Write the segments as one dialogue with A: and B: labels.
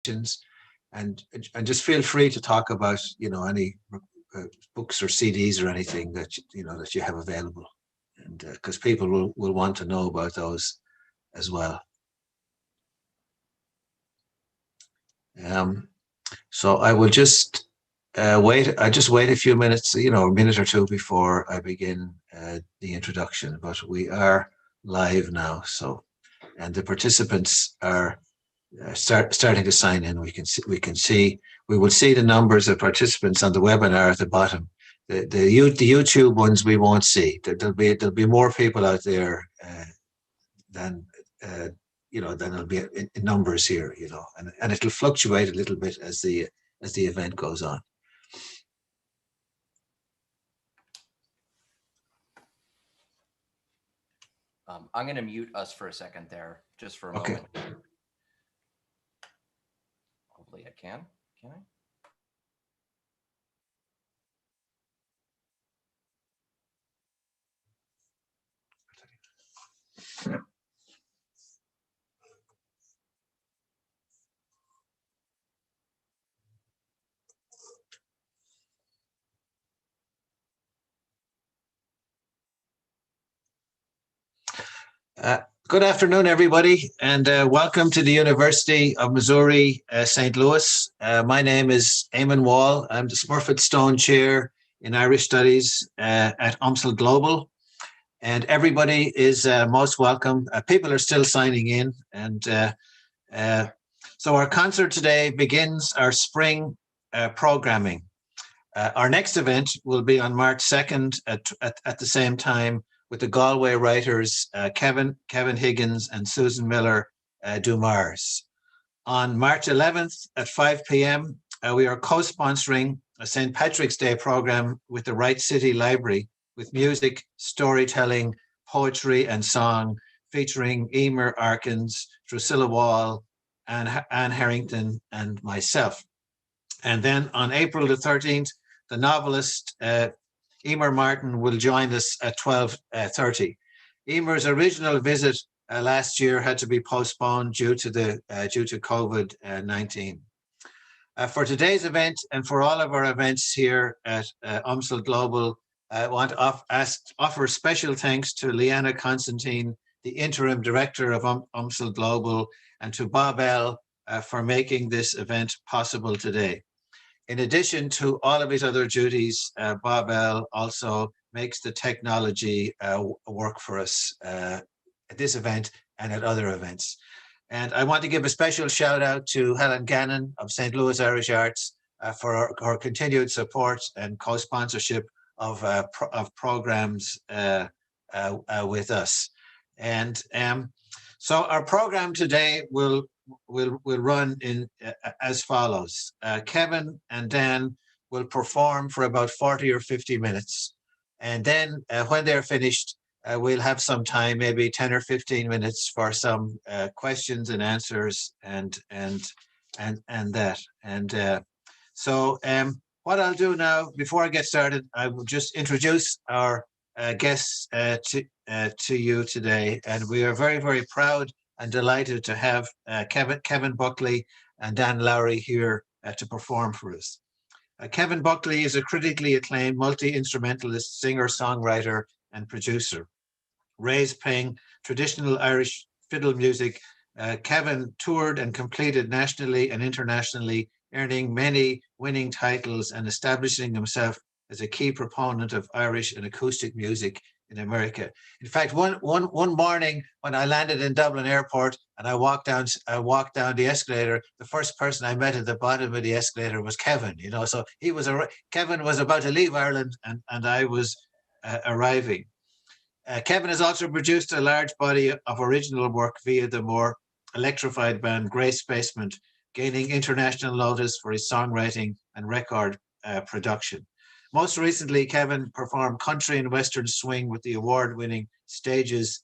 A: and just feel free to talk about, any books or CDs or anything that that you have available, and because people will want to know about those as well. So I will just wait. I just wait a few minutes, a minute or two before I begin the introduction. But we are live now, and the participants are starting to sign in. We will see the numbers of participants on the webinar at the bottom. The YouTube ones we won't see. There'll be more people out there than there'll be in numbers here, and it'll fluctuate a little bit as the event goes on.
B: I'm going to mute us for a second there, just for a moment. Hopefully I can. Can I?
A: Good afternoon, everybody, and welcome to the University of Missouri, St. Louis. My name is Eamon Wall. I'm the Smurfit Stone Chair in Irish Studies at UMSL Global, and everybody is most welcome. People are still signing in, and so our concert today begins our spring programming. Our next event will be on March 2nd at the same time, with the Galway writers Kevin Higgins and Susan Miller Dumars. On March 11th at 5 p.m., we are co-sponsoring a St. Patrick's Day program with the Wright City Library, with music, storytelling, poetry, and song, featuring Emer Arkins, Drusilla Wall, Anne Harrington, and myself. And then on April the 13th, the novelist Emer Martin will join us at 12:30. Emer's original visit last year had to be postponed due to COVID-19. For today's event and for all of our events here at UMSL Global, I want to offer special thanks to Leanna Constantine, the interim director of UMSL Global, and to Bob L. For making this event possible today. In addition to all of his other duties, Bob L. also makes the technology work for us at this event and at other events. And I want to give a special shout out to Helen Gannon of St. Louis Irish Arts for her continued support and co-sponsorship of programs with us. And so our program today will run in as follows. Kevin and Dan will perform for about 40 or 50 minutes. And then when they're finished, we'll have some time, maybe 10 or 15 minutes for some questions and answers and that. And so what I'll do now, before I get started, I will just introduce our guests to you today. And we are very, very proud and delighted to have Kevin Buckley and Dan Lowery here to perform for us. Kevin Buckley is a critically acclaimed multi-instrumentalist, singer, songwriter, and producer. Raised playing traditional Irish fiddle music, Kevin toured and competed nationally and internationally, earning many winning titles and establishing himself as a key proponent of Irish and acoustic music in America. In fact, one morning when I landed in Dublin Airport and I walked down the escalator, the first person I met at the bottom of the escalator was Kevin. So Kevin was about to leave Ireland, and I was arriving. Kevin has also produced a large body of original work via the more electrified band Grace Basement, gaining international notice for his songwriting and record production. Most recently, Kevin performed country and western swing with the award-winning Stages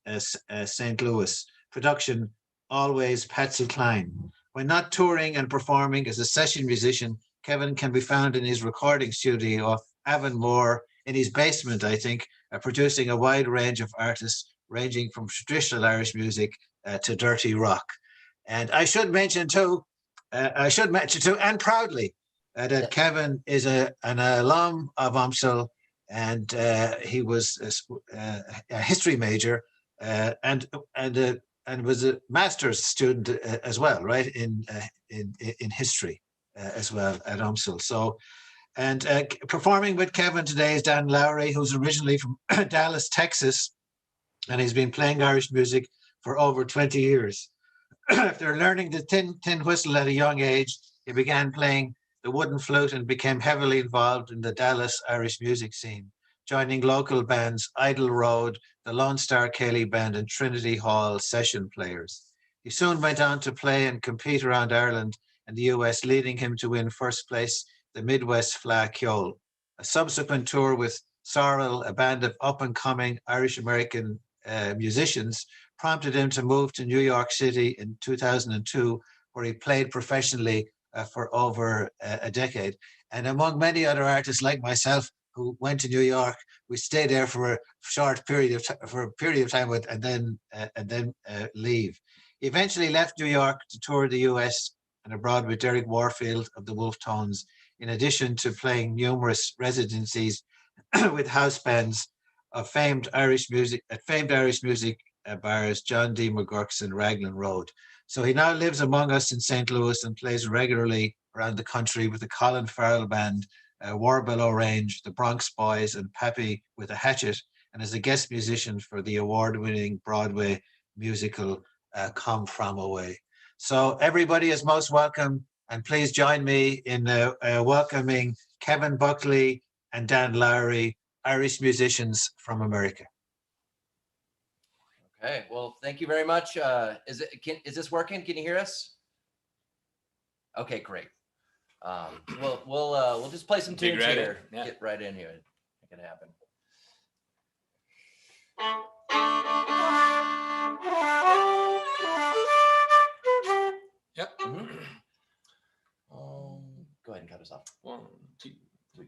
A: St. Louis production, Always Patsy Cline. When not touring and performing as a session musician, Kevin can be found in his recording studio, Avonmore, in his basement, I think, producing a wide range of artists, ranging from traditional Irish music to dirty rock. And I should mention too, I should mention too, and proudly, that Kevin is an alum of UMSL, and he was a history major, and was a master's student as well, right, in history as well at UMSL. So, and performing with Kevin today is Dan Lowery, who's originally from Dallas, Texas, and he's been playing Irish music for over 20 years. After learning the tin whistle at a young age, he began playing the wooden flute and became heavily involved in the Dallas Irish music scene, joining local bands Idle Road, the Lone Star Ceilidh Band, and Trinity Hall session players. He soon went on to play and compete around Ireland and the US, leading him to win first place the Midwest Fleadh Cheoil. A subsequent tour with Sorrel, a band of up-and-coming Irish-American musicians, prompted him to move to New York City in 2002, where he played professionally for over a decade. And among many other artists like myself who went to New York, we stayed there for a short period of time, and then leave. He eventually left New York to tour the US and abroad with Derek Warfield of the Wolf Tones, in addition to playing numerous residencies with house bands of famed Irish music bars, John D. McGurk's and Raglan Road. So he now lives among us in St. Louis and plays regularly around the country with the Colin Farrell Band, Warbelow Range, the Bronx Boys, and Pappy with a Hatchet, and is a guest musician for the award-winning Broadway musical Come From Away. So everybody is most welcome, and please join me in welcoming Kevin Buckley and Dan Lowery, Irish musicians from America.
B: Okay, well, thank you very much. Is this working? Can you hear us? Okay, great. We'll just play some tunes here. Yeah. Get right in here. Make it happen.
C: Yep.
B: Mm-hmm. Go ahead and cut us off.
C: 1, 2, 3.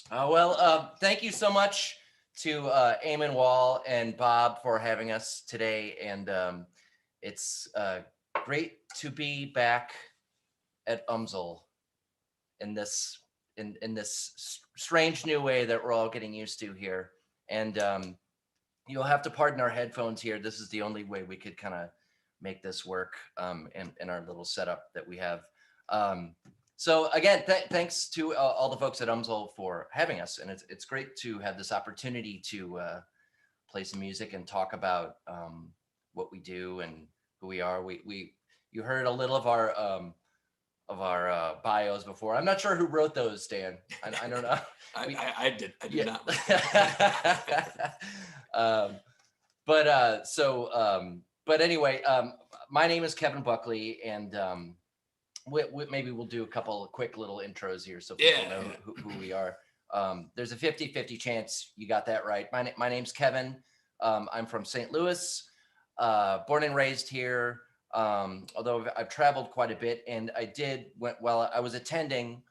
B: Thank you so much to Eamon Wall and Bob for having us today. And it's great to be back at UMSL in this strange new way that we're all getting used to here. And you'll have to pardon our headphones here. This is the only way we could kind of make this work in our little setup that we have. So again, thanks to all the folks at UMSL for having us. And it's great to have this opportunity to play some music and talk about what we do and who we are. You heard a little of our bios before. I'm not sure who wrote those, Dan. I don't know.
C: I did not.
B: But anyway, my name is Kevin Buckley, and maybe we'll do a couple of quick little intros here so people know who we are. There's a 50-50 chance you got that right. My name's Kevin. I'm from St. Louis, born and raised here. Although I've traveled quite a bit, and while I was attending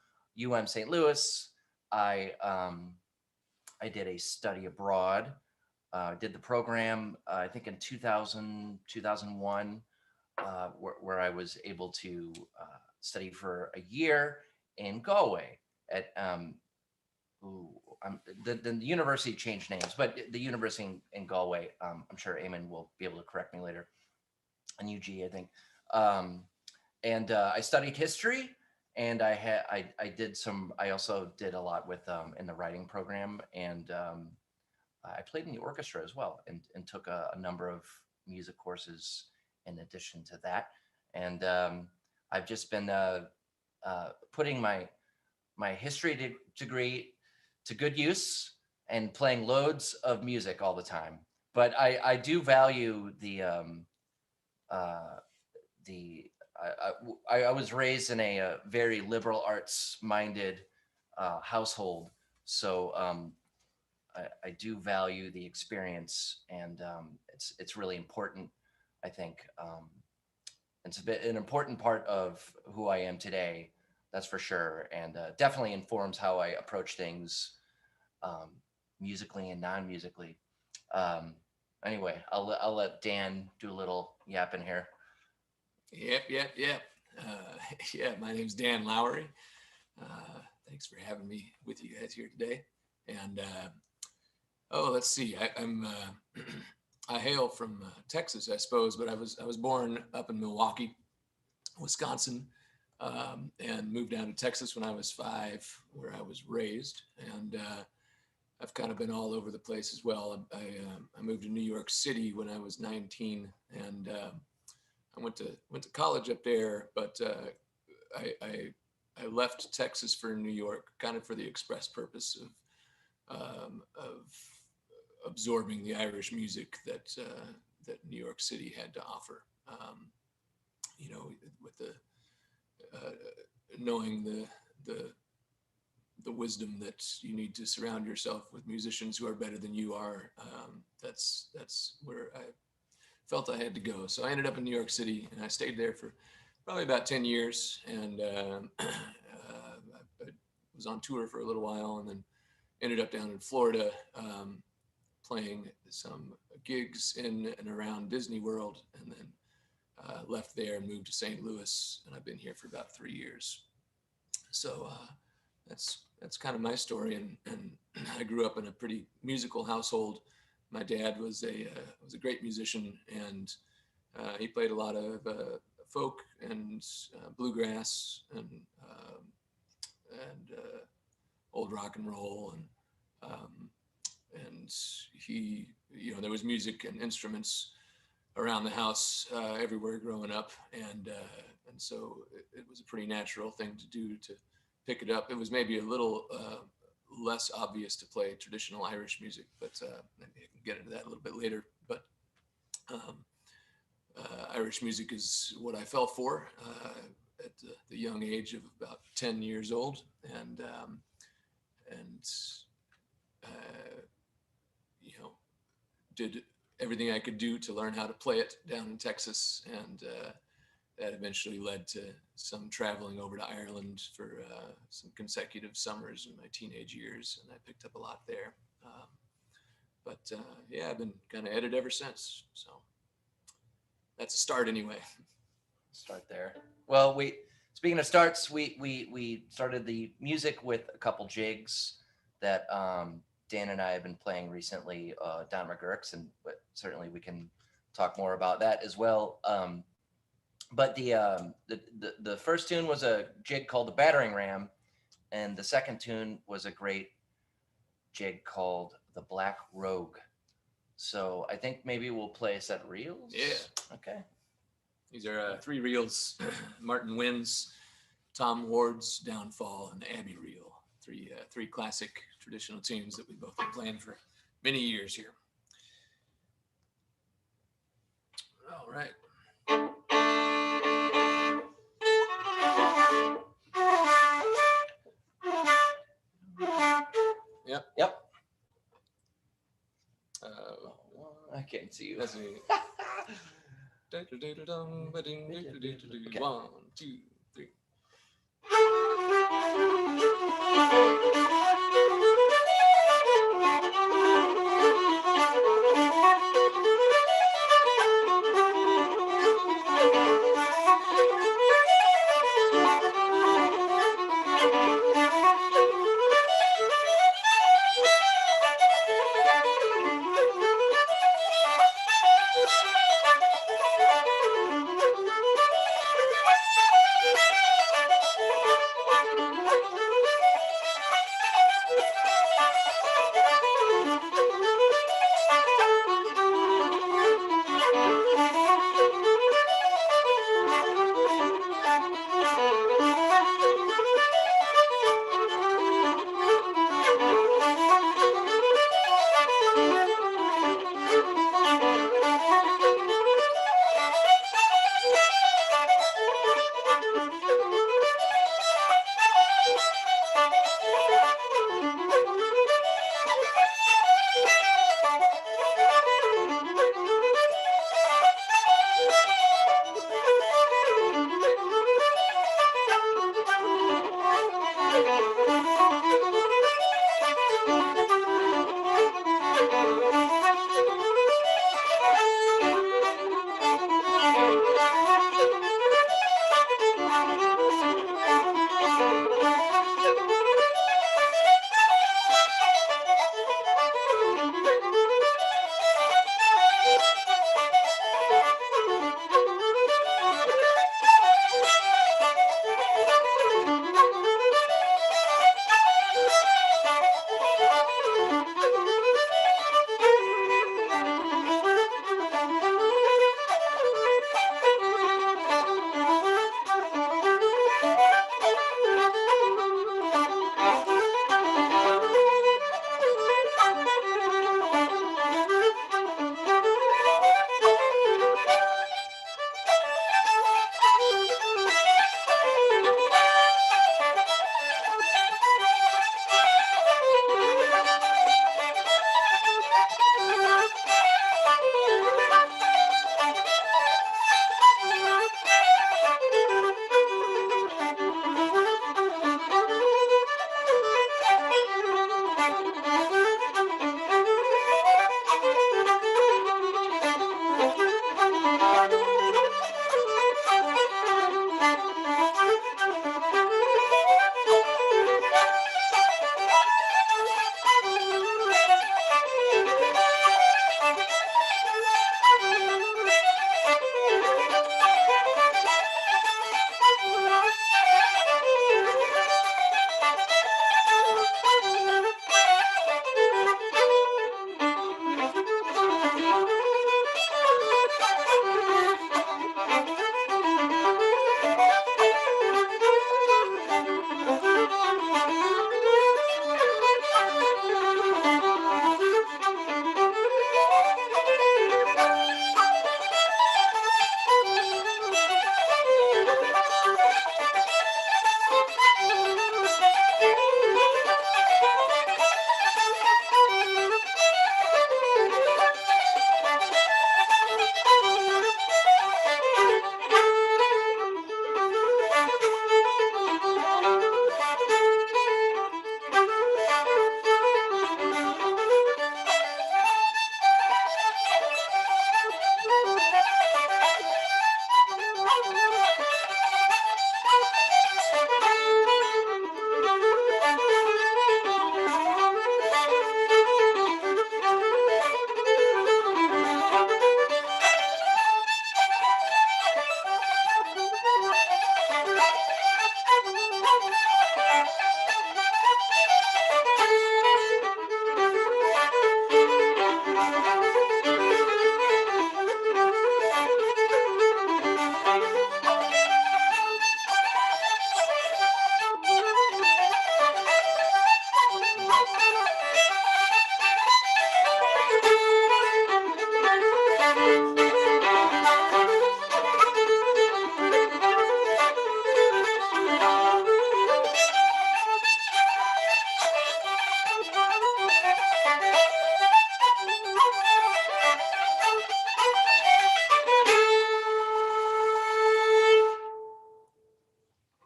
B: UM St. Louis, I did a study abroad. Did the program, I think in 2000, 2001, where I was able to study for a year in Galway at the university changed names, but the university in Galway. I'm sure Eamon will be able to correct me later. And UG, I think. And I studied history, and I also did a lot with in the writing program, and I played in the orchestra as well, and took a number of music courses in addition to that. And I've just been putting my history degree to good use and playing loads of music all the time. But I do value I was raised in a very liberal arts minded household, so I do value the experience, and it's really important. I think it's an important part of who I am today, that's for sure, and definitely informs how I approach things musically and non-musically. Anyway, I'll let Dan do a little yapping here.
C: Yep. Yeah, my name's Dan Lowery. Thanks for having me with you guys here today. And let's see. I hail from Texas, I suppose, but I was born up in Milwaukee, Wisconsin, and moved down to Texas when I was 5, where I was raised. And I've kind of been all over the place as well. I moved to New York City when I was 19, and I went to college up there, but I left Texas for New York, kind of for the express purpose of absorbing the Irish music that New York City had to offer. With the knowing the wisdom that you need to surround yourself with musicians who are better than you are. That's where I felt I had to go. So I ended up in New York City, and I stayed there for probably about 10 years. And I was on tour for a little while, and then ended up down in Florida, playing some gigs in and around Disney World, and then left there and moved to St. Louis, and I've been here for about 3 years. So that's kind of my story, and I grew up in a pretty musical household. My dad was a great musician, and he played a lot of folk and bluegrass and old rock and roll, and he, there was music and instruments around the house everywhere growing up, and so it was a pretty natural thing to do to pick it up. It was maybe a little less obvious to play traditional Irish music, but maybe I can get into that a little bit later. But Irish music is what I fell for at the young age of about 10 years old, and did everything I could do to learn how to play it down in Texas, and that eventually led to some traveling over to Ireland for some consecutive summers in my teenage years, and I picked up a lot there. But yeah, I've been kind of at it ever since. So that's a start anyway.
B: Start there. Well, speaking of starts, we started the music with a couple jigs that Dan and I have been playing recently down McGurk's, and but certainly we can talk more about that as well. But the first tune was a jig called the Battering Ram, and the second tune was a great jig called the Black Rogue. So I think maybe we'll play a set of reels.
C: Yeah.
B: Okay.
C: These are 3 reels: Martin Wynn's, Tom Ward's Downfall, and the Abbey Reel. 3 classic traditional tunes that we've both been playing for many years here. All right.
B: Yep. I can't see you.
C: Let's see. 1, 2, 3.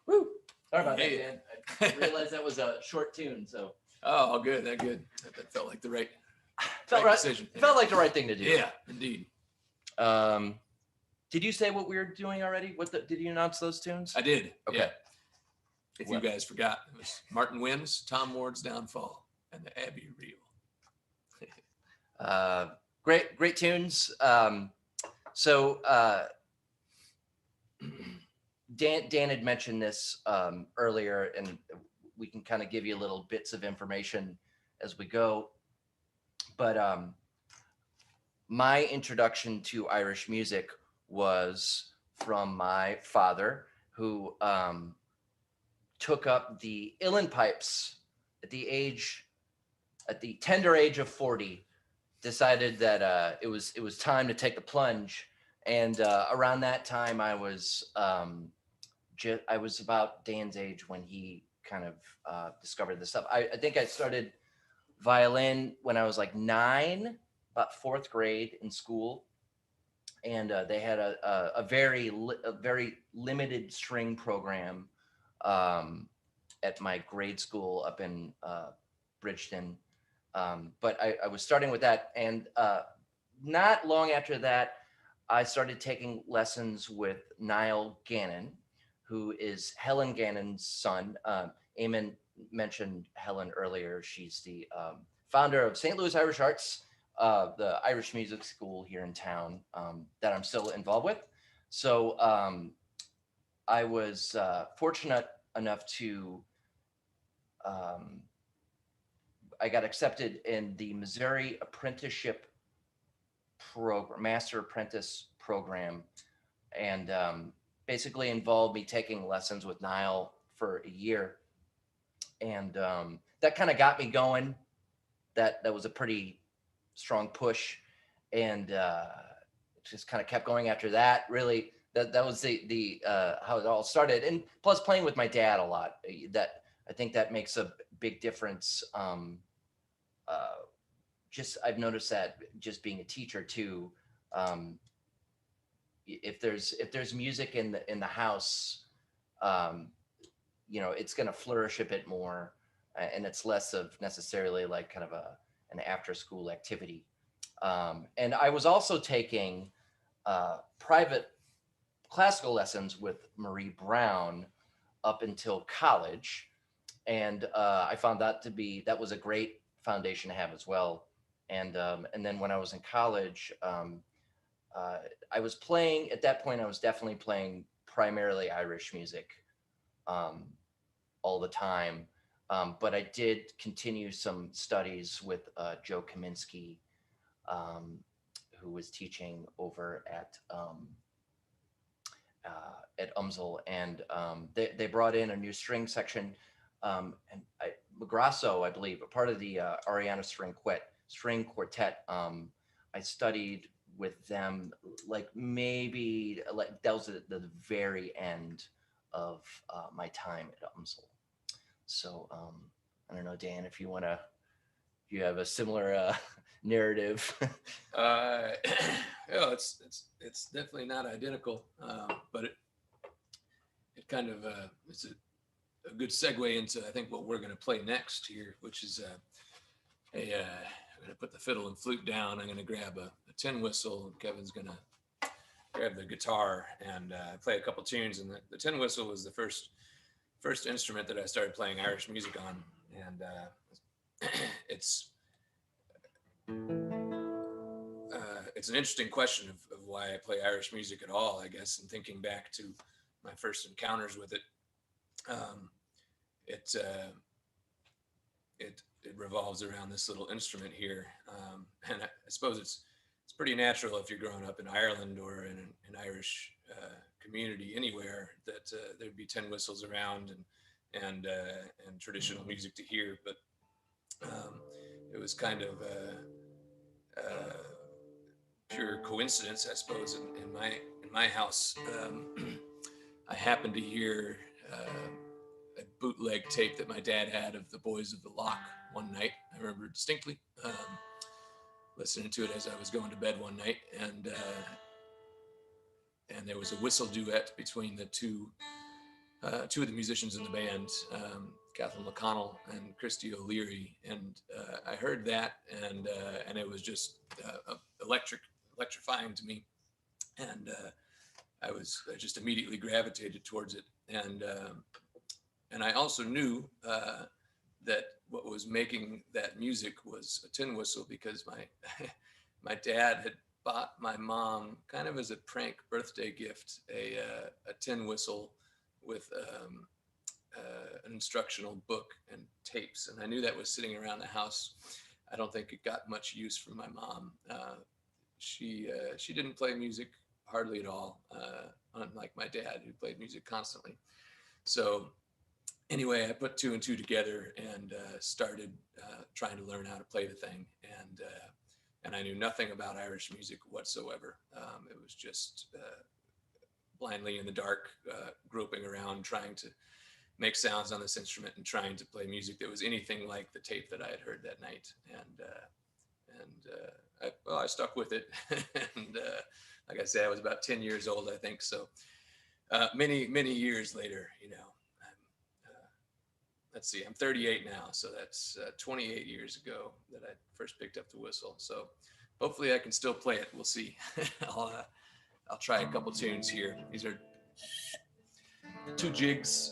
B: Woo! Sorry about
C: Hey.
B: that, Dan. I realized that was a short tune, so
C: Oh, good. That good. That felt like the right
B: felt right.
C: decision.
B: Felt like the right thing to do.
C: Yeah, indeed.
B: Did you say what we were doing already? Did you announce those tunes?
C: I did.
B: Okay.
C: Yeah. If you guys forgot, it was Martin Wynne's Tom Ward's Downfall and the Abbey Reel.
B: Great tunes. So Dan had mentioned this earlier, and we can kind of give you little bits of information as we go. But my introduction to Irish music was from my father, who took up the uilleann pipes at the tender age of 40. Decided that it was time to take the plunge, and around that time I was about Dan's age when he kind of discovered this stuff. I think I started violin when I was like 9, about 4th grade in school, and they had a very limited string program at my grade school up in Bridgeton. But I was starting with that, and not long after that, I started taking lessons with Niall Gannon, who is Helen Gannon's son. Eamon mentioned Helen earlier. She's the founder of St. Louis Irish Arts, the Irish music school here in town that I'm still involved with. So I was fortunate enough to I got accepted in the Missouri Apprenticeship Program, Master Apprentice Program, and basically involved me taking lessons with Niall for a year. And that kind of got me going. That was a pretty strong push, and just kind of kept going after that. Really, that was the how it all started. And plus playing with my dad a lot. That I think that makes a big difference. Just I've noticed that just being a teacher too. If there's music in the house, it's going to flourish a bit more, and it's less of necessarily like kind of an after school activity. And I was also taking private classical lessons with Marie Brown up until college, and I found that was a great foundation to have as well. And then when I was in college, I was playing at that point. I was definitely playing primarily Irish music all the time, but I did continue some studies with Joe Kaminsky, who was teaching over at UMSL, and they brought in a new string section, and Magrasso, I believe, a part of the Ariana string quartet. I studied with them like maybe like that was at the very end of my time at UMSL. So I don't know, Dan, if you have a similar narrative.
C: Yeah, it's definitely not identical, but it kind of it's a good segue into I think what we're going to play next here, which is I'm going to put the fiddle and flute down. I'm going to grab a tin whistle, and Kevin's going to grab the guitar and play a couple tunes. And the tin whistle was the first instrument that I started playing Irish music on, and it's an interesting question of why I play Irish music at all, I guess, and thinking back to my first encounters with it. It revolves around this little instrument here, and I suppose it's pretty natural if you're growing up in Ireland or in an Irish community anywhere that there'd be tin whistles around and traditional music to hear. But It was kind of pure coincidence, I suppose. In my house, I happened to hear a bootleg tape that my dad had of the Boys of the Lock one night. I remember distinctly listening to it as I was going to bed one night, and there was a whistle duet between the two of the musicians in the band, Kathleen McConnell and Christy O'Leary, and I heard that, and it was just electrifying to me, and I just immediately gravitated towards it, and I also knew that what was making that music was a tin whistle, because my dad had bought my mom, kind of as a prank birthday gift, a tin whistle with an instructional book and tapes, and I knew that was sitting around the house. I don't think it got much use from my mom. She didn't play music hardly at all, unlike my dad, who played music constantly. So anyway, I put two and two together and started trying to learn how to play the thing, and I knew nothing about Irish music whatsoever. It was just blindly in the dark, groping around, trying to make sounds on this instrument and trying to play music that was anything like the tape that I had heard that night. And I stuck with it. And like I said, I was about 10 years old, I think. So many years later, let's see, I'm 38 now. So that's 28 years ago that I first picked up the whistle. So hopefully I can still play it. We'll see. I'll try a couple tunes here. These are two jigs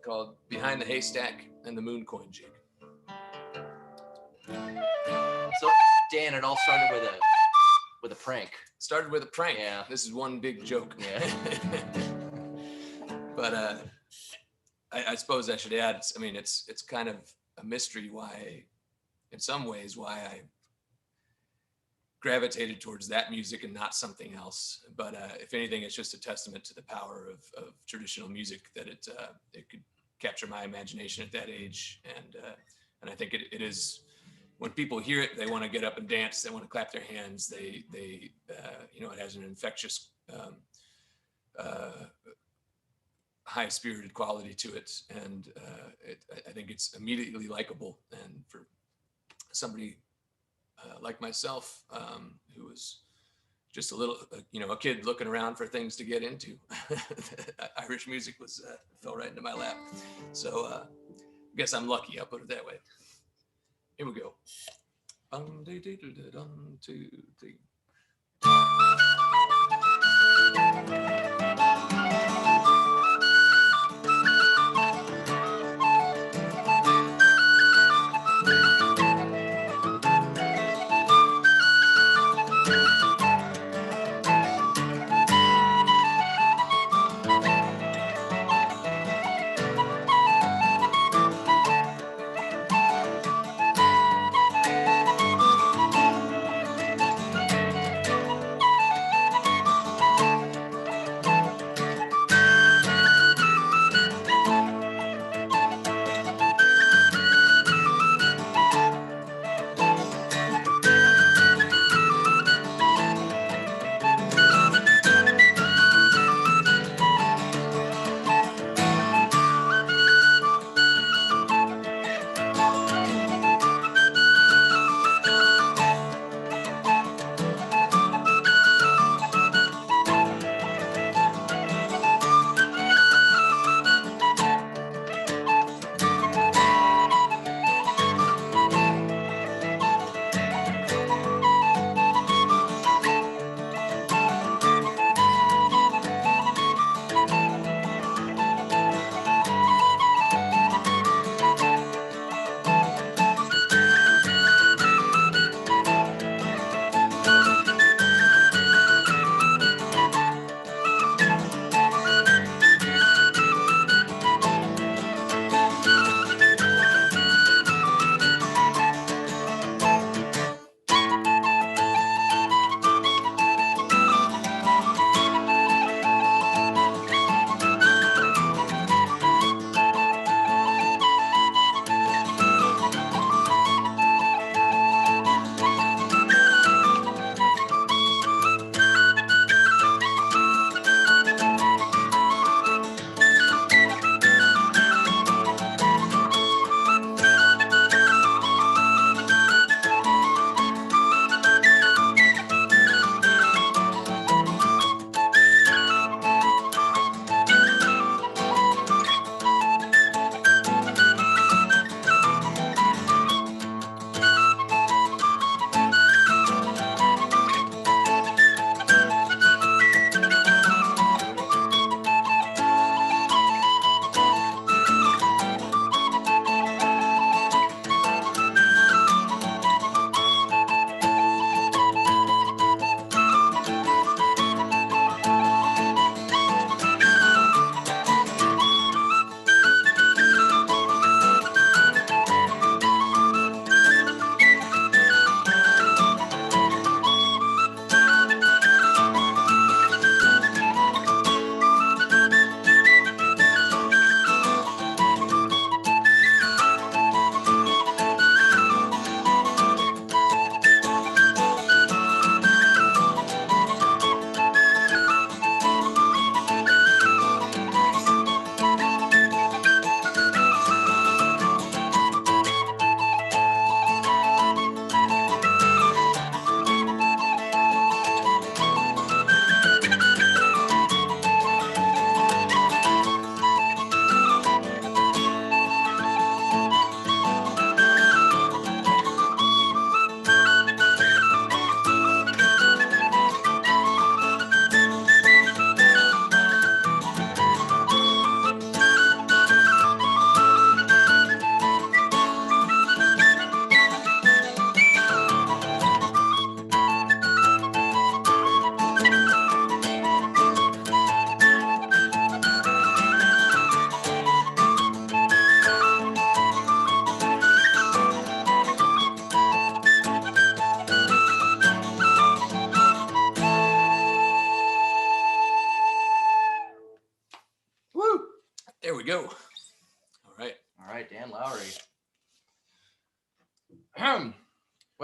C: called Behind the Haystack and the Moon Coin Jig.
B: So Dan, it all started with a prank.
C: Started with a prank.
B: Yeah.
C: This is one big joke.
B: Yeah.
C: But I suppose I should add, I mean, it's kind of a mystery why, in some ways, why I gravitated towards that music and not something else. But if anything, it's just a testament to the power of traditional music, that it could capture my imagination at that age. And I think it is, when people hear it, they want to get up and dance. They want to clap their hands. They it has an infectious, high-spirited quality to it, and I think it's immediately likable. And for somebody like myself, who was just a little, a kid looking around for things to get into, Irish music fell right into my lap. So I guess I'm lucky. I'll put it that way. Here we go. 1, 2, 3.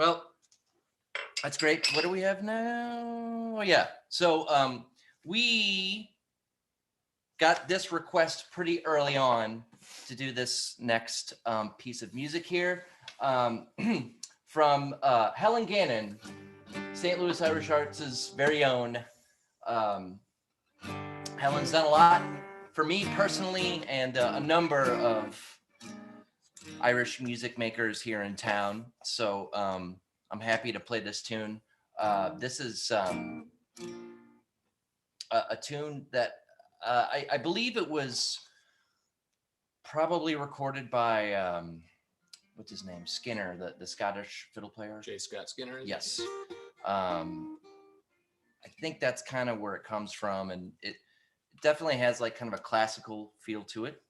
B: Well, that's great. What do we have now? Oh, yeah. So we got this request pretty early on to do this next piece of music here from Helen Gannon, St. Louis Irish Arts' very own. Helen's done a lot for me personally and a number of Irish music makers here in town. So I'm happy to play this tune. This is a tune that I believe it was probably recorded by what's his name, Skinner, the Scottish fiddle player.
C: J. Scott Skinner.
B: Yes. I think that's kind of where it comes from, and it definitely has like kind of a classical feel to it.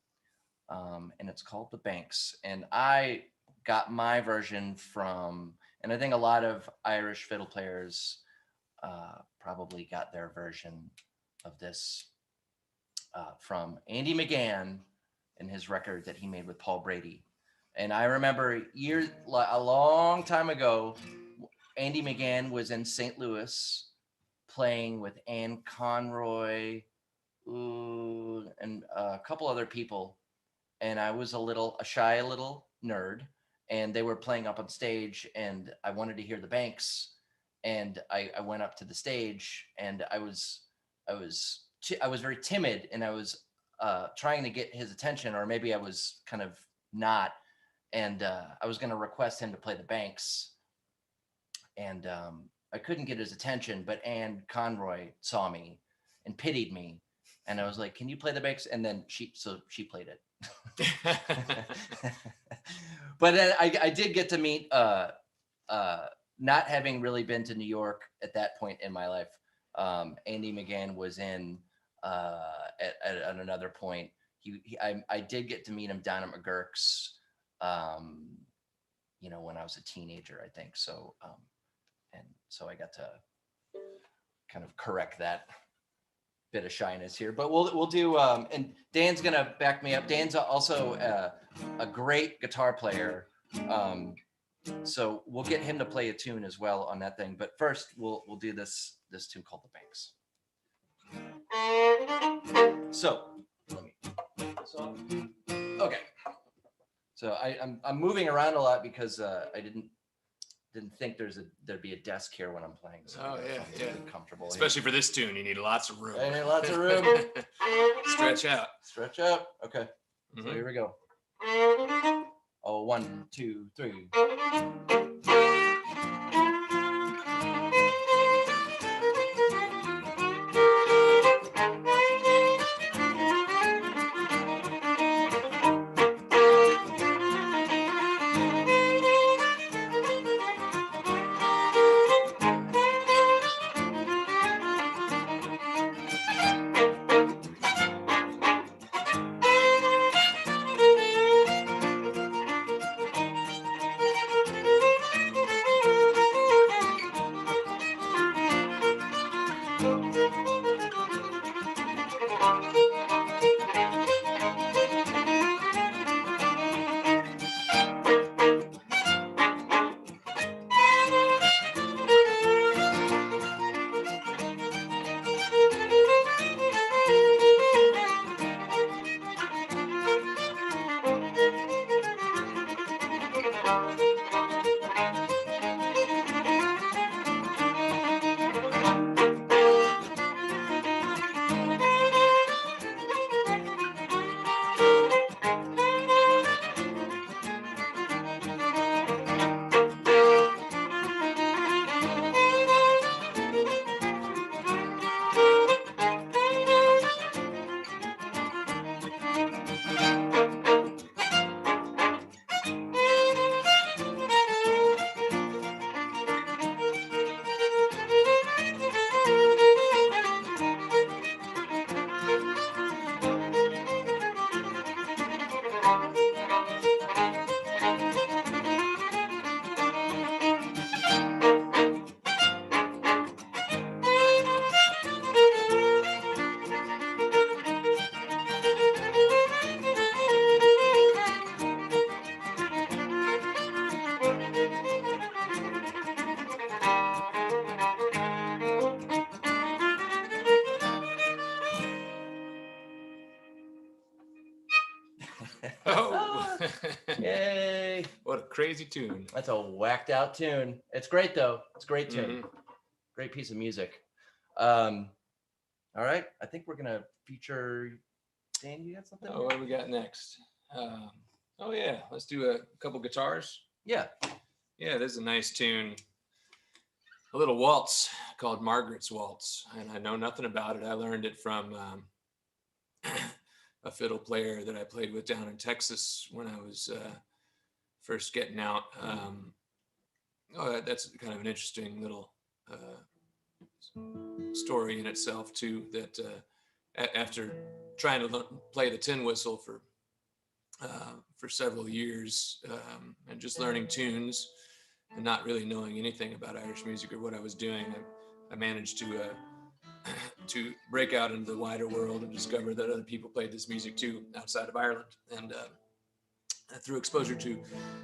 B: And it's called The Banks. And I got my version from, and I think a lot of Irish fiddle players probably got their version of this from Andy McGann and his record that he made with Paul Brady. And I remember a long time ago, Andy McGann was in St. Louis playing with Anne Conroy and a couple other people. And I was a shy little nerd, and they were playing up on stage, and I wanted to hear the Banks. And I went up to the stage, and I was very timid, and I was trying to get his attention, or maybe I was kind of not. And I was going to request him to play the Banks, and I couldn't get his attention. But Anne Conroy saw me and pitied me, and I was like, "Can you play the Banks?" And then she played it. But then I did get to meet, not having really been to New York at that point in my life. Andy McGann was in at another point. I did get to meet him down at McGurk's, when I was a teenager, I think. So, and so I got to kind of correct that bit of shyness here, but we'll do, and Dan's gonna back me up. Dan's also a great guitar player. So we'll get him to play a tune as well on that thing. But first we'll do this tune called The Banks. So let me take this off. Okay. So I'm moving around a lot because I didn't think there'd be a desk here when I'm playing. So
C: I'm
B: comfortable.
C: Especially for this tune, you need lots of room.
B: I need lots of room.
C: Stretch out.
B: Okay.
C: Mm-hmm.
B: So here we go. Oh, 1, 2, 3. Yay.
C: What a crazy tune.
B: That's a whacked out tune. It's great though. It's a great tune.
C: Mhm.
B: Great piece of music. All right. I think we're gonna feature Dan. You got something?
C: Oh, what do we got next? Oh yeah, let's do a couple guitars.
B: Yeah.
C: Yeah, this is a nice tune. A little waltz called Margaret's Waltz, and I know nothing about it. I learned it from a fiddle player that I played with down in Texas when I was first getting out. That's kind of an interesting little story in itself too. That after trying to play the tin whistle for several years and just learning tunes and not really knowing anything about Irish music or what I was doing, I managed to break out into the wider world and discover that other people played this music too outside of Ireland. And through exposure to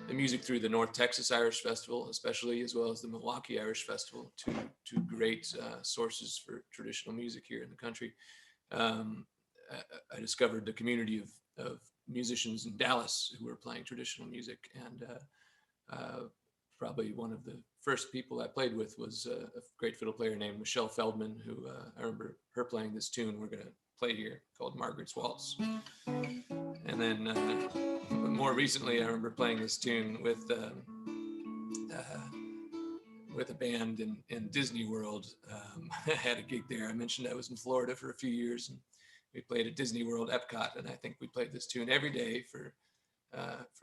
C: the music through the North Texas Irish Festival, especially, as well as the Milwaukee Irish Festival, two great sources for traditional music here in the country, I discovered the community of musicians in Dallas who were playing traditional music. And probably one of the first people I played with was a great fiddle player named Michelle Feldman, who I remember her playing this tune we're going to play here called Margaret's Waltz. And then more recently, I remember playing this tune with a band in Disney World. I had a gig there. I mentioned I was in Florida for a few years, and we played at Disney World Epcot, and I think we played this tune every day for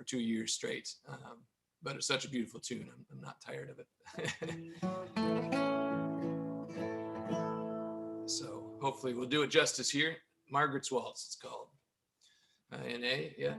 C: 2 years straight. But it's such a beautiful tune. I'm not tired of it. So hopefully we'll do it justice here. Margaret's Waltz, it's called. In A, yeah.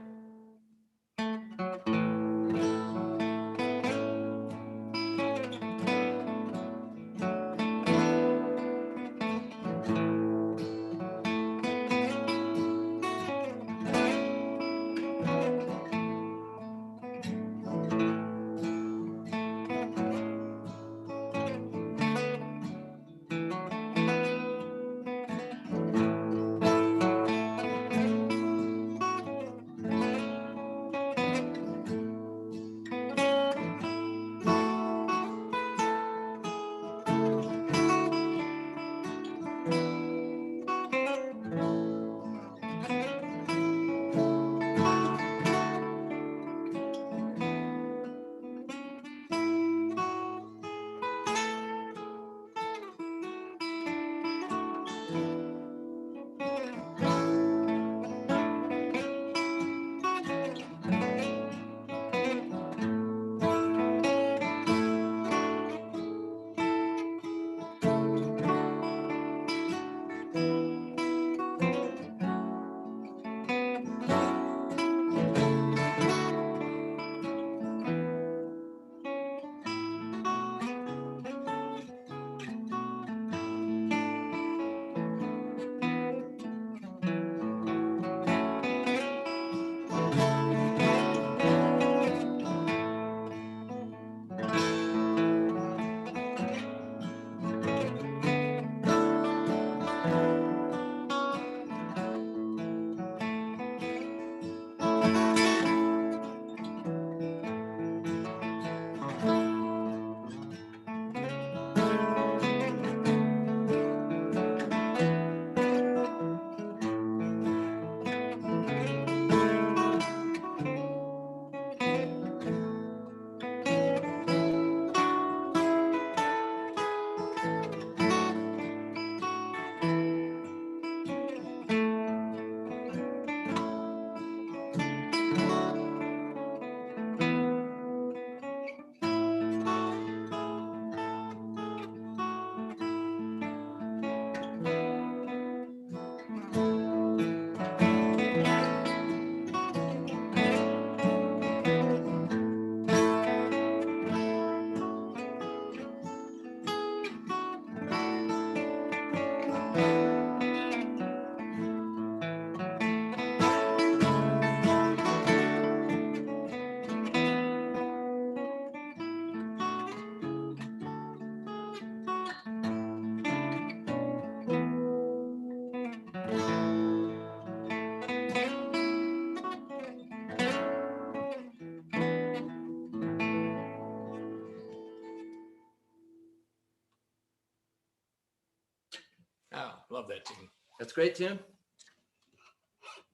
C: Love that tune.
B: That's a great tune.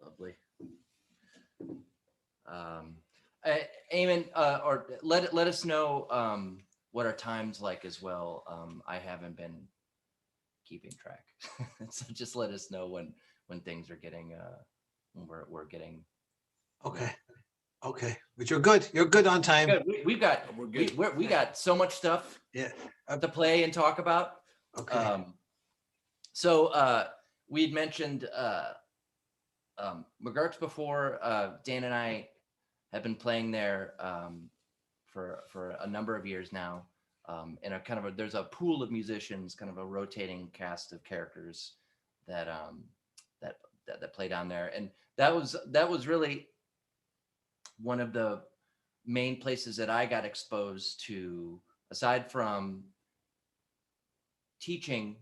B: Lovely. Eamon, or let us know what our time's like as well. I haven't been keeping track, so just let us know when things are getting when we're getting.
A: Okay. Okay, but you're good. You're good on time.
B: Good. We've got
C: We're good.
B: we got so much stuff
A: Yeah.
B: to play and talk about.
A: Okay.
B: So we'd mentioned McGurk's before. Dan and I have been playing there for a number of years now. And there's a pool of musicians, kind of a rotating cast of characters that play down there, and that was really one of the main places that I got exposed to, aside from teaching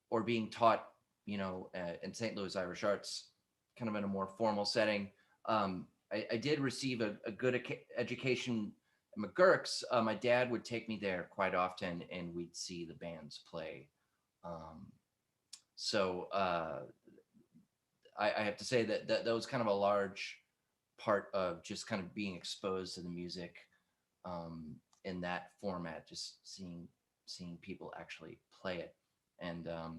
B: or being taught, in St. Louis Irish Arts, kind of in a more formal setting. I did receive a good education at McGurk's. My dad would take me there quite often, and we'd see the bands play. So I have to say that was kind of a large part of just kind of being exposed to the music in that format, just seeing people actually play it. And a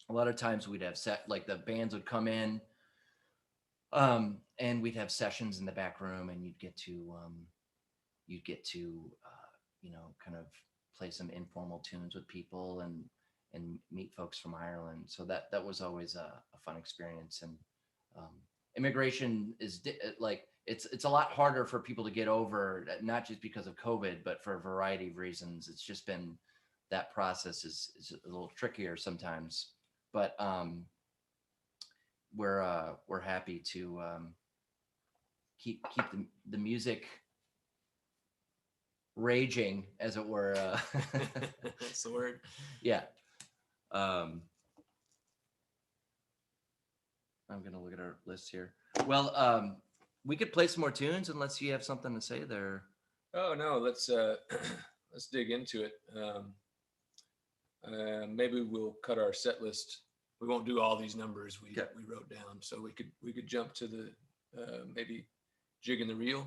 B: lot of times we'd have the bands would come in and we'd have sessions in the back room, and you'd get to kind of play some informal tunes with people and meet folks from Ireland. So that was always a fun experience. And immigration is it's a lot harder for people to get over, not just because of COVID, but for a variety of reasons. It's just been, that process is a little trickier sometimes, but we're happy to keep the music raging, as it were.
C: That's the word.
B: Yeah. I'm gonna look at our list here. Well, we could play some more tunes unless you have something to say there.
C: Oh no, let's dig into it. Maybe we'll cut our set list. We won't do all these numbers we wrote down, so we could jump to the maybe Jig and the Reel.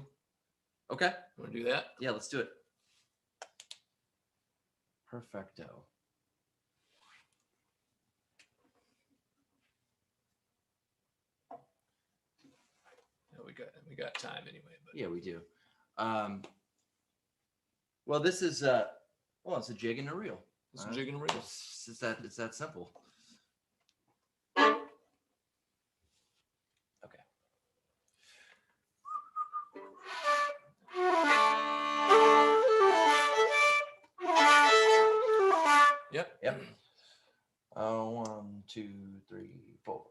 B: Okay.
C: Want to do that?
B: Yeah, let's do it. Perfecto.
C: We got time anyway. But.
B: Yeah, we do. Well, this is it's a jig and a reel.
C: It's a jig and a reel.
B: It's that simple. Okay. Yep. 1, 2, 3, 4.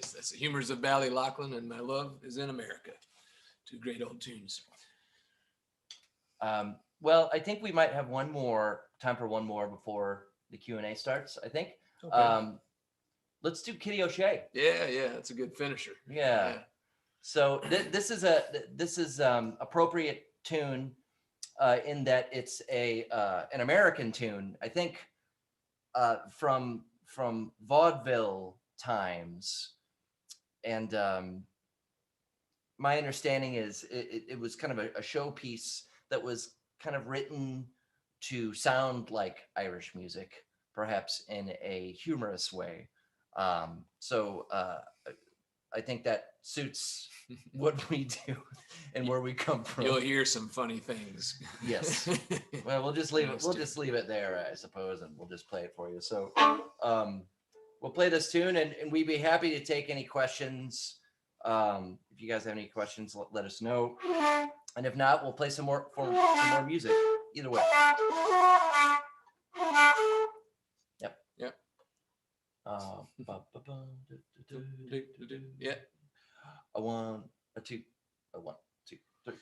C: is. That's the Humors of Ballyloughlin and My Love is in America. Two great old tunes.
B: Well, I think we might have time for one more before the Q&A starts, I think.
C: Okay.
B: Let's do Kitty O'Shea.
C: Yeah, that's a good finisher.
B: Yeah. So this is appropriate tune in that it's an American tune, I think, from vaudeville times, and my understanding is it was kind of a showpiece that was kind of written to sound like Irish music, perhaps in a humorous way. So I think that suits what we do and where we come from.
C: You'll hear some funny things.
B: Yes. Well, we'll just leave it.
C: Nice
B: We'll
C: tune.
B: just leave it there, I suppose, and we'll just play it for you. So, we'll play this tune, and we'd be happy to take any questions. If you guys have any questions, let us know. And if not, we'll play some more music. Either way. Yep.
C: Yep. Yeah.
B: A one, a two, a one, two, three.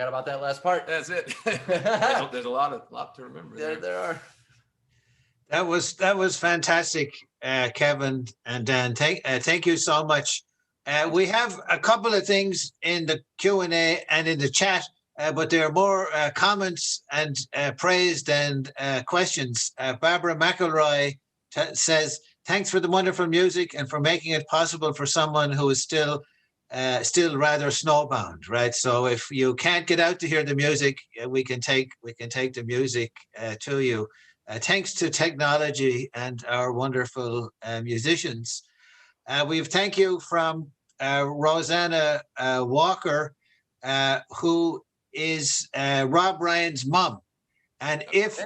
B: forgot about that last part.
C: That's it. There's a lot to remember.
B: There are.
A: That was fantastic, Kevin and Dan. Thank you so much. We have a couple of things in the Q&A and in the chat, but there are more comments and praise than questions. Barbara McElroy says, thanks for the wonderful music and for making it possible for someone who is still rather snowbound, right? So if you can't get out to hear the music, we can take the music to you. Thanks to technology and our wonderful musicians. We have thank you from Rosanna Walker, who is Rob Ryan's mom. And if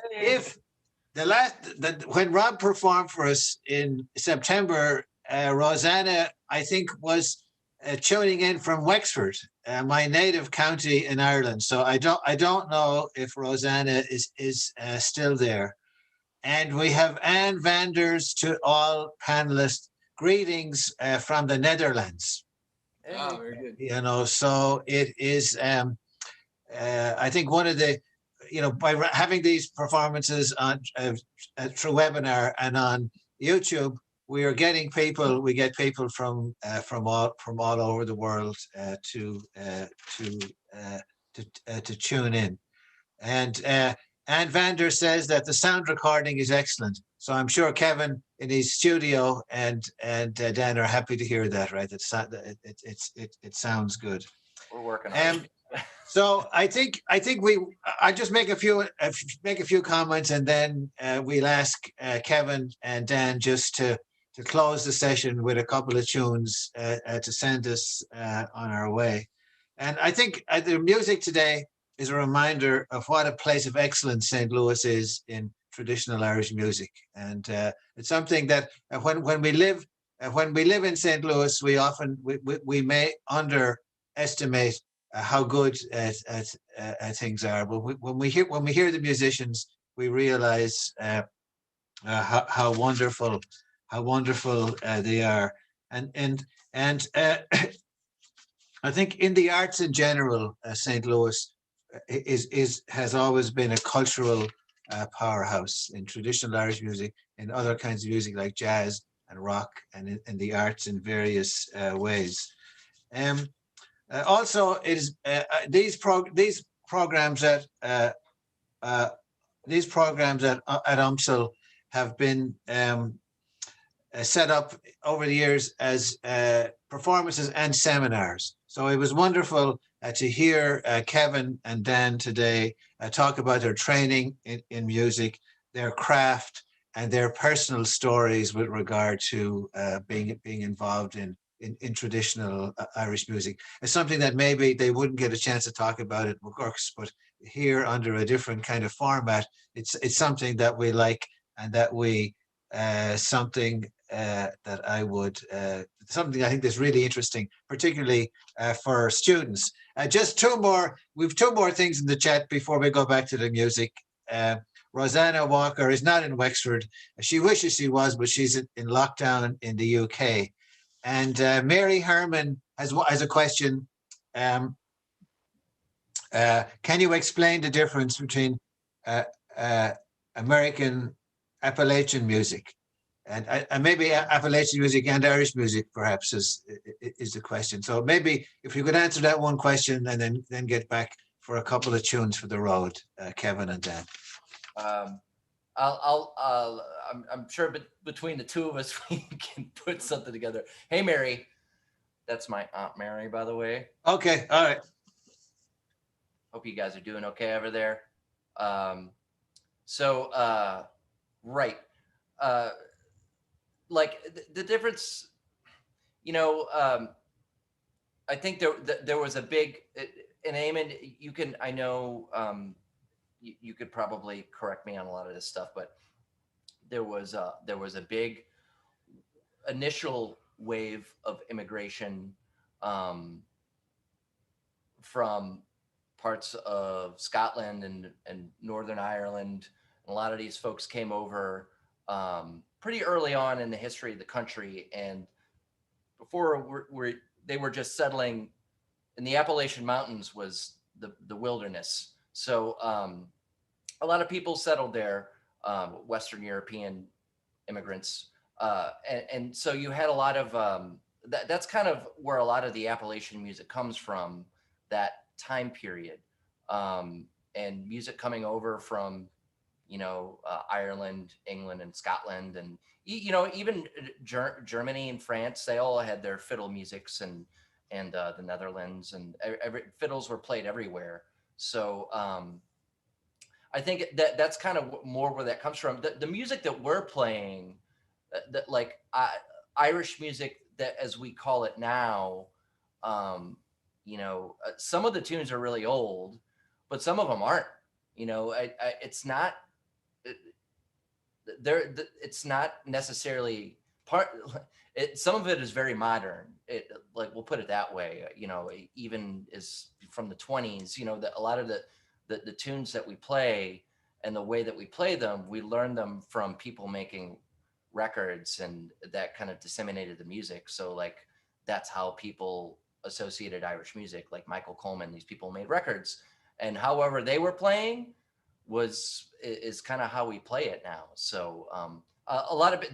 A: when Rob performed for us in September, Rosanna, I think, was tuning in from Wexford, my native county in Ireland. So I don't know if Rosanna is still there. And we have Anne Vanders to all panelists. Greetings from the Netherlands.
C: Oh, very good.
A: You know, so it is. I think one of the, by having these performances on through webinar and on YouTube, we are getting people. We get people from all over the world to tune in, and. Anne Vander says that the sound recording is excellent. So I'm sure Kevin in his studio and Dan are happy to hear that, right? It sounds good.
B: We're working on it.
A: So I think I just make a few comments, and then we'll ask Kevin and Dan just to close the session with a couple of tunes to send us on our way. And I think the music today is a reminder of what a place of excellence St. Louis is in traditional Irish music, and it's something that when we live in St. Louis, we may underestimate how good things are. But when we hear the musicians, we realize how wonderful they are, and I think in the arts in general, St. Louis has always been a cultural powerhouse in traditional Irish music, in other kinds of music like jazz and rock, and in the arts in various ways. Also, it is these programs at UMSL have been set up over the years as performances and seminars. So it was wonderful to hear Kevin and Dan today talk about their training in music, their craft, and their personal stories with regard to being involved in traditional Irish music. It's something that maybe they wouldn't get a chance to talk about at McGurk's, but here under a different kind of format, it's something that we like, and that we something I think that's really interesting, particularly for students. Just we've two more things in the chat before we go back to the music. Rosanna Walker is not in Wexford. She wishes she was, but she's in lockdown in the UK. And Mary Herman has a question. Can you explain the difference between American Appalachian music and maybe Appalachian music and Irish music, perhaps, is the question. So maybe if you could answer that one question and then get back for a couple of tunes for the road, Kevin and Dan.
B: I'm sure between the two of us, we can put something together. Hey, Mary. That's my Aunt Mary, by the way.
A: Okay. All right.
B: Hope you guys are doing okay over there. Right. Like the difference, I think there was a big, and Eamon, you could probably correct me on a lot of this stuff, but there was a big initial wave of immigration from parts of Scotland and Northern Ireland. A lot of these folks came over pretty early on in the history of the country, and before they were just settling in the Appalachian Mountains was the wilderness. So a lot of people settled there, Western European immigrants, and so you had a lot of that's kind of where a lot of the Appalachian music comes from, that time period, and music coming over from Ireland, England, and Scotland, and even Germany and France. They all had their fiddle musics, and the Netherlands, and fiddles were played everywhere. So I think that's kind of more where that comes from. The music that we're playing, that like Irish music, that as we call it now, some of the tunes are really old, but some of them aren't. It's not there. It's not necessarily part. Some of it is very modern. Like, we'll put it that way. Even is from the 20s. That a lot of the tunes that we play and the way that we play them, we learn them from people making records, and that kind of disseminated the music. So like, that's how people associated Irish music, like Michael Coleman. These people made records, and however they were playing is kind of how we play it now. So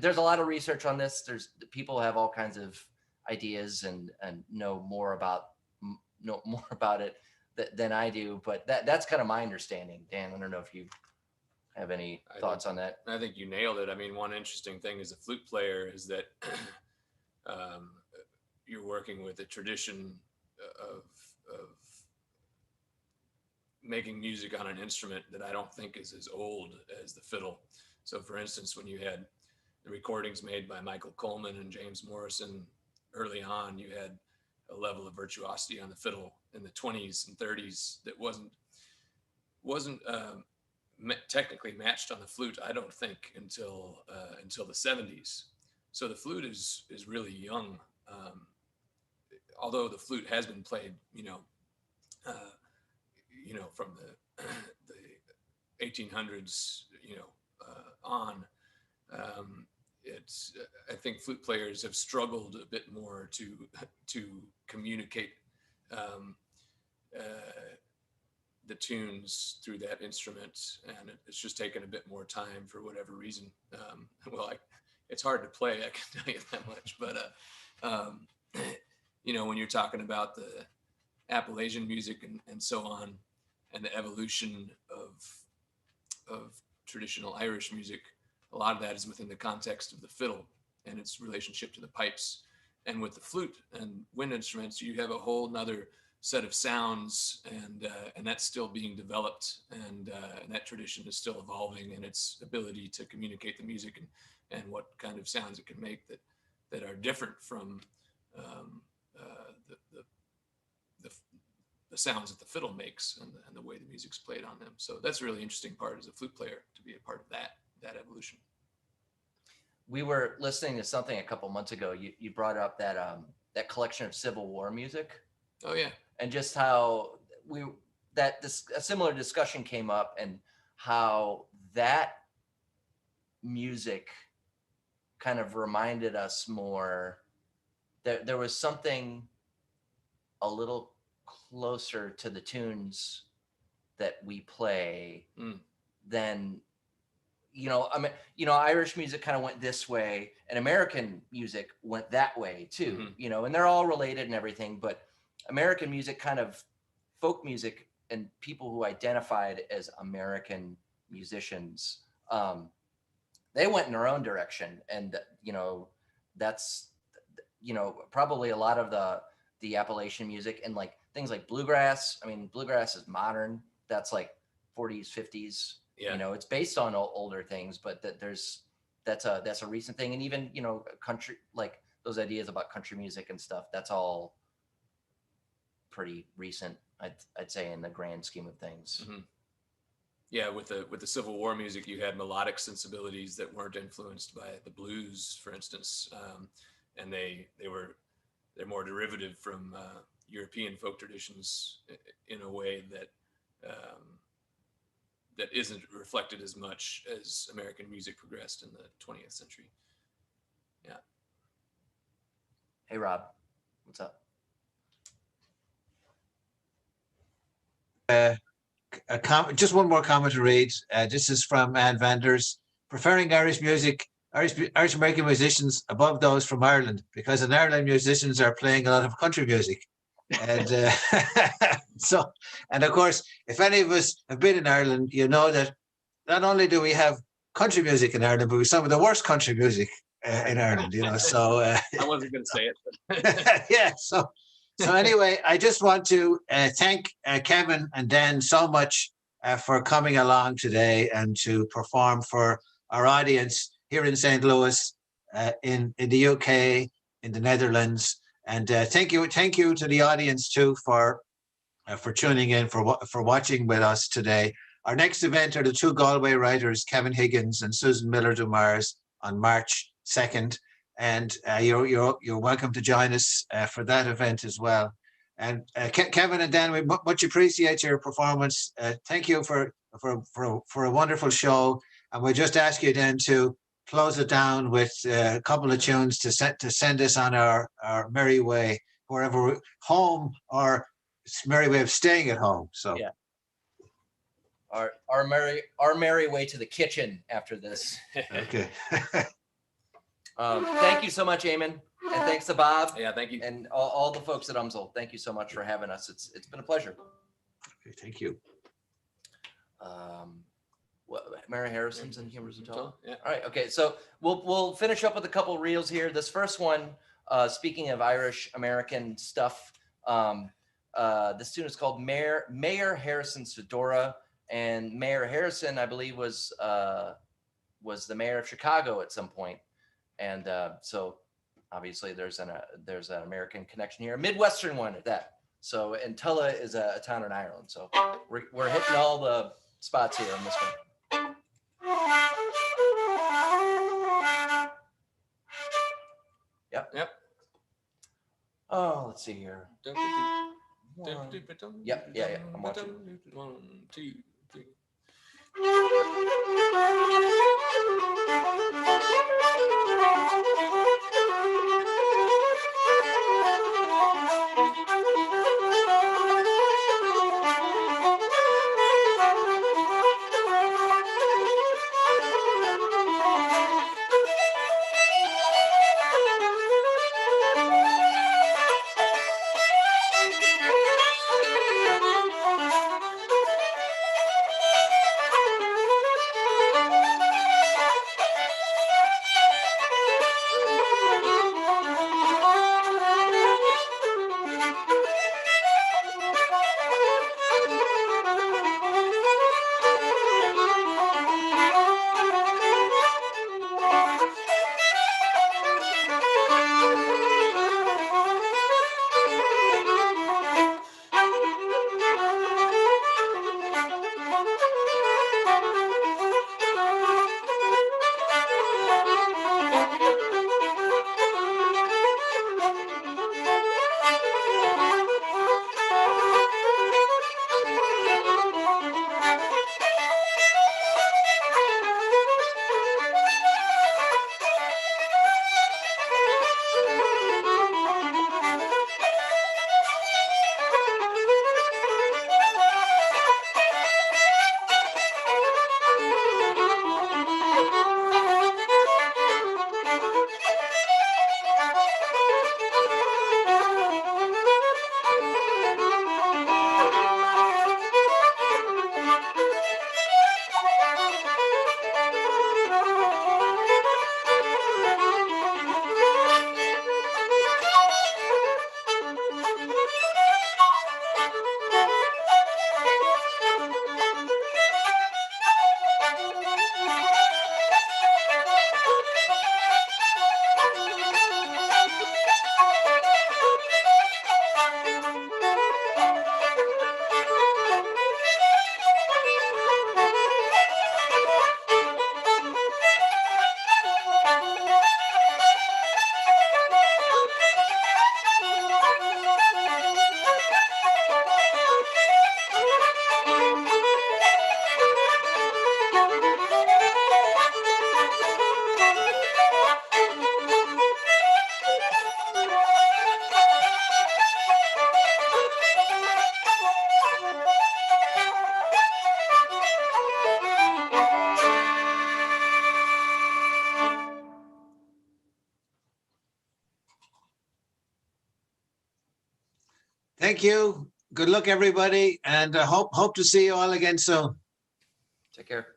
B: there's a lot of research on this. People have all kinds of ideas and know more about it than I do, but that's kind of my understanding. Dan, I don't know if you have any thoughts on that.
C: I think you nailed it. I mean, one interesting thing as a flute player is that you're working with a tradition of making music on an instrument that I don't think is as old as the fiddle. So for instance, when you had the recordings made by Michael Coleman and James Morrison early on, you had a level of virtuosity on the fiddle in the 20s and 30s that wasn't technically matched on the flute, I don't think, until the 70s. So the flute is really young, although the flute has been played, from the 1800s, on. I think flute players have struggled a bit more to communicate the tunes through that instrument, and it's just taken a bit more time for whatever reason. It's hard to play, I can tell you that much. But when you're talking about the Appalachian music and so on, and the evolution of traditional Irish music, a lot of that is within the context of the fiddle and its relationship to the pipes. And with the flute and wind instruments, you have a whole nother set of sounds, and that's still being developed, and that tradition is still evolving in its ability to communicate the music and what kind of sounds it can make that are different from the sounds that the fiddle makes, and the way the music's played on them. So that's a really interesting part as a flute player, to be a part of that evolution.
B: We were listening to something a couple months ago. You brought up that collection of Civil War music.
C: Oh yeah.
B: And just how a similar discussion came up, and how that music kind of reminded us more that there was something a little closer to the tunes that we play than, Irish music kind of went this way, and American music went that way too, and they're all related and everything, but American music, kind of folk music, and people who identified as American musicians, they went in their own direction. And, that's, probably a lot of the Appalachian music, and like things like bluegrass. I mean, bluegrass is modern. That's like 40s, 50s.
C: Yeah.
B: It's based on older things, but that's a recent thing. And even, country, like those ideas about country music and stuff, that's all pretty recent, I'd say, in the grand scheme of things.
C: Mm-hmm. Yeah, with the Civil War music, you had melodic sensibilities that weren't influenced by the blues, for instance, and they're more derivative from European folk traditions in a way that that isn't reflected as much as American music progressed in the 20th century. Yeah.
B: Hey, Rob, what's up?
A: just one more comment to read. This is from Anne Vanders. Preferring Irish music, Irish American musicians above those from Ireland, because in Ireland musicians are playing a lot of country music. And so, and of course, if any of us have been in Ireland, you know that not only do we have country music in Ireland, but we have some of the worst country music in Ireland, you know. So
D: I wasn't going to say it.
A: yeah. So anyway, I just want to thank Kevin and Dan so much for coming along today and to perform for our audience here in St. Louis, in the UK, in the Netherlands. And thank you to the audience too for tuning in, for watching with us today. Our next event are the two Galway writers, Kevin Higgins and Susan Miller-Dumars, on March 2nd. And you're welcome to join us for that event as well. And Kevin and Dan, we much appreciate your performance. Thank you for a wonderful show. And we just ask you then to close it down with a couple of tunes to send us on our merry way, wherever we're home, or merry way of staying at home. So
B: yeah, our merry way to the kitchen after this.
A: Okay.
B: Thank you so much, Eamon, and thanks to Bob.
D: Yeah, thank you.
B: And all the folks at UMSL. Thank you so much for having us. It's been a pleasure.
A: Okay, thank you.
B: Mary Harrison's in here as well.
C: Yeah.
B: All right. Okay. So we'll finish up with a couple reels here. This first one, speaking of Irish American stuff, this tune is called Mayor Harrison's Fedora, and Mayor Harrison, I believe, was the mayor of Chicago at some point, and so obviously there's an American connection here, a Midwestern one at that. So, and Tulla is a town in Ireland. So we're hitting all the spots here on this one. Yep. Oh, let's see here. Yep. Yeah. I'm watching.
C: 1, 2, 3.
A: Thank you. Good luck, everybody, and hope to see you all again soon.
B: Take care.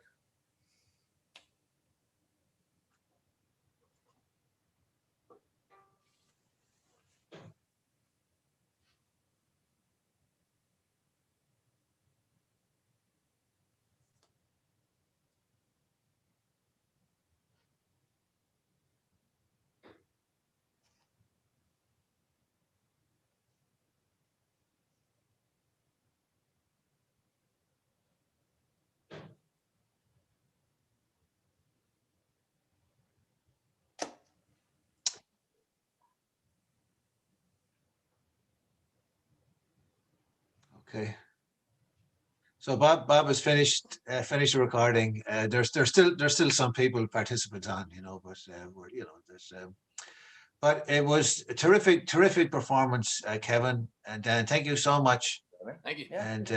A: Okay. So Bob has finished the recording. There's still some participants on, but there's but it was a terrific performance, Kevin and Dan. Thank you so much.
C: Thank you.
B: Yeah.
A: And